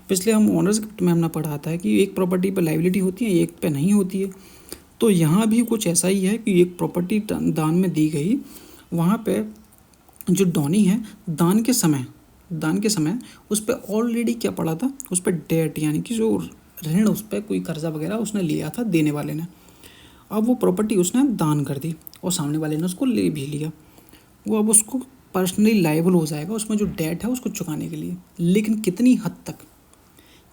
पिछले हम owners gift में हमने पढ़ा था कि एक प्रॉपर्टी पर लाइबिलिटी होती है, एक पे नहीं होती है। तो यहाँ भी कुछ ऐसा ही है कि एक प्रॉपर्टी दान में दी गई, वहाँ पे जो डॉनी है दान के समय उस पर ऑलरेडी क्या पड़ा था, उस पर डेट यानी कि जो ऋण, उस पर कोई कर्जा वगैरह उसने लिया था देने वाले ने। अब वो प्रॉपर्टी उसने दान कर दी और सामने वाले ने उसको ले भी लिया। वो अब उसको पर्सनली लायबल हो जाएगा उसमें जो डेट है उसको चुकाने के लिए, लेकिन कितनी हद तक,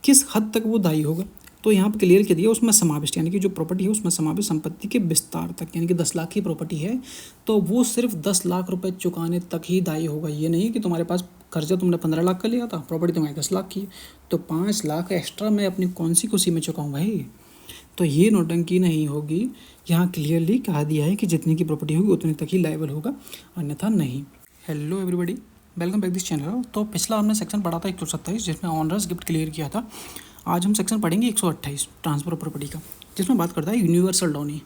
किस हद तक वो दायी होगा। तो यहाँ पर क्लियर किया दिया उसमें समाविष्ट यानी कि जो प्रॉपर्टी है उसमें समाविष्ट संपत्ति के विस्तार तक, यानी कि 10 लाख की प्रॉपर्टी है तो वो सिर्फ 10 लाख रुपए चुकाने तक ही दायी होगा। ये नहीं कि तुम्हारे पास कर्जा तुमने 15 लाख का लिया था, प्रॉपर्टी तुम्हारी 10 लाख की है तो 5 लाख एक्स्ट्रा मैं अपनी कौन सी खुशी में चुकाऊंगा ही। तो ये नौटंकी नहीं होगी। यहाँ क्लियरली कहा दिया है कि जितनी की प्रॉपर्टी होगी उतने तक ही लायबल होगा, अन्यथा नहीं। Hello everybody, welcome back this channel. तो पिछला हमने सेक्शन पढ़ा था 127 जिसमें ऑनर्स गिफ्ट क्लियर किया था। आज हम सेक्शन पढ़ेंगे 128 ट्रांसफर ऑफ प्रॉपर्टी का, जिसमें बात करता है यूनिवर्सल डॉनी।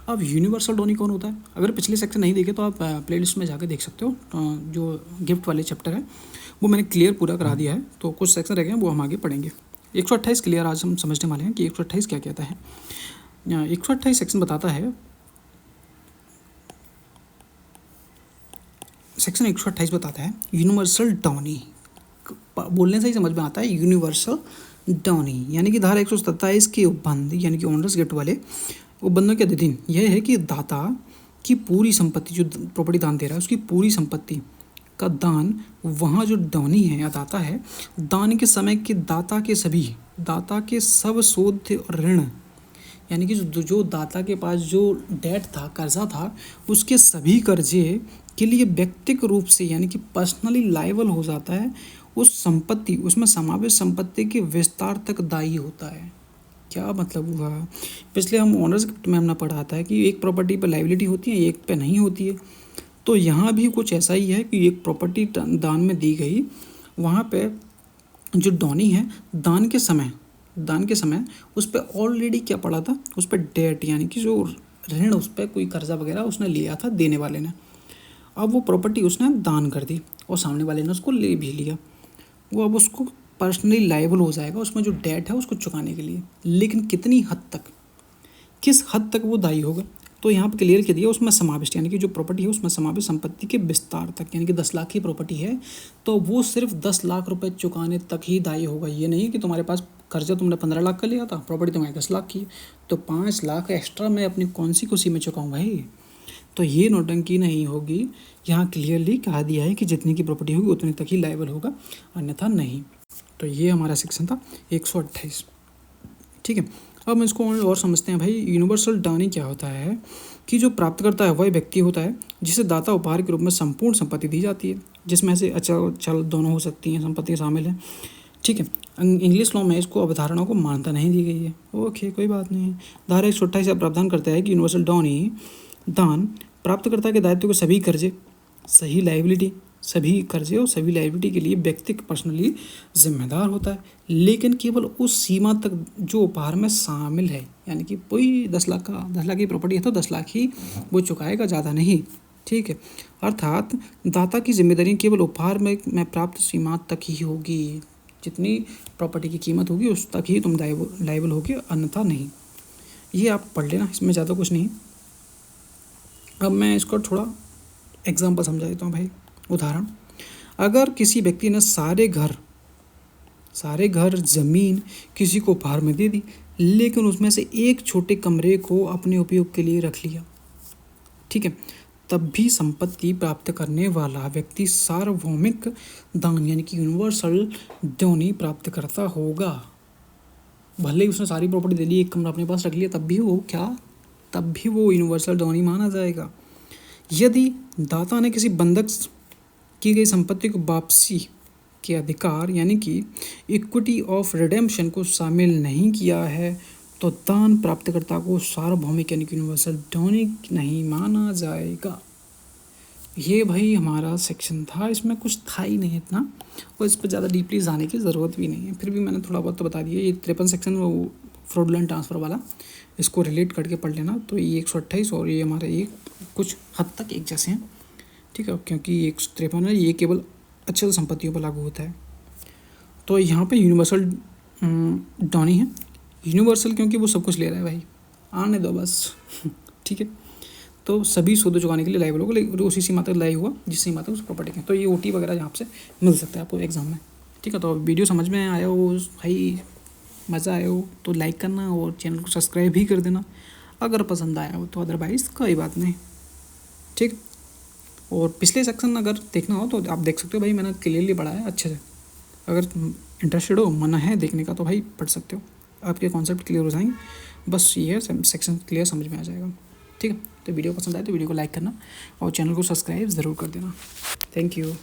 अब यूनिवर्सल डॉनी कौन होता है? अगर पिछले सेक्शन नहीं देखे तो आप प्लेलिस्ट में जाकर देख सकते हो। जो गिफ्ट वाले चैप्टर है वो मैंने क्लियर पूरा करा दिया है, तो कुछ सेक्शन रह गए हैं वो हम आगे पढ़ेंगे। 128 क्लियर आज हम समझने वाले हैं कि 128 क्या कहता है। 128 सेक्शन बताता है, सेक्शन 128 बताता है यूनिवर्सल डॉनी। बोलने से ही समझ में आता है यूनिवर्सल डॉनी, यानी कि धारा 127 के उपबंध यानी कि ओनर्स गिफ्ट वाले उपबंधों के अधीन यह है कि दाता की पूरी संपत्ति, जो प्रॉपर्टी दान दे रहा है उसकी पूरी संपत्ति का दान, वहाँ जो डॉनी है या दाता है, दान के समय के दाता के सब शोध और ऋण, यानी कि जो दाता के पास जो डेट था, कर्जा था, उसके सभी कर्जे के लिए व्यक्तिगत रूप से यानी कि पर्सनली लायबल हो जाता है उस संपत्ति, उसमें समावेश संपत्ति के विस्तार तक दायी होता है। क्या मतलब हुआ? पिछले हम ओनर्स गिफ्ट में हमने पढ़ा था कि एक प्रॉपर्टी पर लायबिलिटी होती है, एक पे नहीं होती है। तो यहाँ भी कुछ ऐसा ही है कि एक प्रॉपर्टी दान में दी गई, वहाँ पे जो डॉनी है दान के समय उस पर ऑलरेडी क्या पड़ा था, उस पर डेट यानी कि जो ऋण, उस पर कोई कर्जा वगैरह उसने लिया था देने वाले ने। अब वो प्रॉपर्टी उसने दान कर दी और सामने वाले ने उसको ले भी लिया। वो अब उसको पर्सनली लायबल हो जाएगा उसमें जो डेट है उसको चुकाने के लिए, लेकिन कितनी हद तक, किस हद तक वो दायी होगा। तो यहाँ पर क्लियर किया दिया उसमें समाविष्ट यानी कि जो प्रॉपर्टी है उसमें समाविष्ट संपत्ति के विस्तार तक, यानी कि 10 लाख की प्रॉपर्टी है तो वो सिर्फ 10 लाख रुपए चुकाने तक ही दायी होगा। ये नहीं कि तुम्हारे पास कर्जा तुमने 15 लाख का लिया था, प्रॉपर्टी तुम्हारी 10 लाख की है तो 5 लाख एक्स्ट्रा मैं अपनी कौन सी खुशी में चुकाऊंगा ही। तो ये नौटंकी नहीं होगी। यहाँ क्लियरली कहा दिया है कि जितनी की प्रॉपर्टी होगी उतने तक ही लायबल होगा, अन्यथा नहीं। तो ये हमारा सेक्शन था 128। ठीक है, अब हम इसको और समझते हैं। भाई यूनिवर्सल डॉनी क्या होता है कि जो प्राप्त करता है वह व्यक्ति होता है जिसे दाता उपहार के रूप में संपूर्ण संपत्ति दी जाती है, जिसमें से अचल चल दोनों हो सकती हैं, संपत्ति शामिल है। ठीक है, इंग्लिश लॉ में इसको अवधारणा को मान्यता नहीं दी गई है। ओके, कोई बात नहीं है। धारा 128 से प्रावधान करता है कि यूनिवर्सल डॉनी दान प्राप्तकर्ता के दायित्व के सभी कर्जे, सभी कर्जे और सभी लायबिलिटी के लिए व्यक्ति पर्सनली जिम्मेदार होता है, लेकिन केवल उस सीमा तक जो उपहार में शामिल है। यानी कि कोई 10 लाख की प्रॉपर्टी है तो 10 लाख ही वो चुकाएगा, ज़्यादा नहीं। ठीक है, अर्थात दाता की जिम्मेदारी केवल उपहार में प्राप्त सीमा तक ही होगी। जितनी प्रॉपर्टी की कीमत होगी उस तक ही तुम लायबल होगे, अन्यथा नहीं। ये आप पढ़ लेना, इसमें ज़्यादा कुछ नहीं। अब मैं इसको थोड़ा एग्जाम्पल समझा देता हूँ भाई। उदाहरण, अगर किसी व्यक्ति ने सारे घर ज़मीन किसी को उपहार में दे दी, लेकिन उसमें से एक छोटे कमरे को अपने उपयोग के लिए रख लिया, ठीक है, तब भी संपत्ति प्राप्त करने वाला व्यक्ति सार्वभौमिक दान यानी कि यूनिवर्सल डॉनी प्राप्त करता होगा। भले ही उसने सारी प्रॉपर्टी दे ली, एक कमरा अपने पास रख लिया, तब भी वो यूनिवर्सल डॉनी माना जाएगा। यदि दाता ने किसी बंधक की गई संपत्ति को वापसी के अधिकार यानी कि इक्विटी ऑफ रिडेम्पशन को शामिल नहीं किया है तो दान प्राप्तकर्ता को सार्वभौमिक यानी कि यूनिवर्सल डॉनी नहीं माना जाएगा। ये भाई हमारा सेक्शन था, इसमें कुछ था ही नहीं इतना, और इस पर ज़्यादा डीपली जाने की ज़रूरत भी नहीं है। फिर भी मैंने थोड़ा बहुत तो बता दिया। ये 53 सेक्शन वो फ्रॉडुलेंट ट्रांसफ़र वाला, इसको रिलेट करके पढ़ लेना। तो ये 128 और ये हमारे ये कुछ हद तक एक जैसे हैं। ठीक है, क्योंकि 153 है, ये केवल अचल संपत्तियों पर लागू होता है। तो यहाँ पे यूनिवर्सल डॉनी है। यूनिवर्सल क्योंकि वो सब कुछ ले रहा है भाई, आने दो बस ठीक है। तो सभी सूद चुकाने के लिए लाइव होगा, उसी सीमा तक लाइव हुआ जिस सीमा तक उस प्रॉपर्टी के। तो ये ओटी वगैरह यहाँ से मिल सकता है आपको एग्जाम में, ठीक है। तो वीडियो समझ में आया हो भाई, मज़ा आया हो तो लाइक करना और चैनल को सब्सक्राइब भी कर देना अगर पसंद आया हो तो, अदरवाइज़ कोई बात नहीं, ठीक। और पिछले सेक्शन अगर देखना हो तो आप देख सकते हो भाई, मैंने क्लियरली पढ़ा है अच्छे से। अगर इंटरेस्टेड हो, मन है देखने का तो भाई पढ़ सकते हो, आपके कॉन्सेप्ट क्लियर हो जाएंगे। बस ये सेक्शन क्लियर समझ में आ जाएगा, ठीक है। तो वीडियो पसंद आए तो वीडियो को लाइक करना और चैनल को सब्सक्राइब ज़रूर कर देना। Thank you.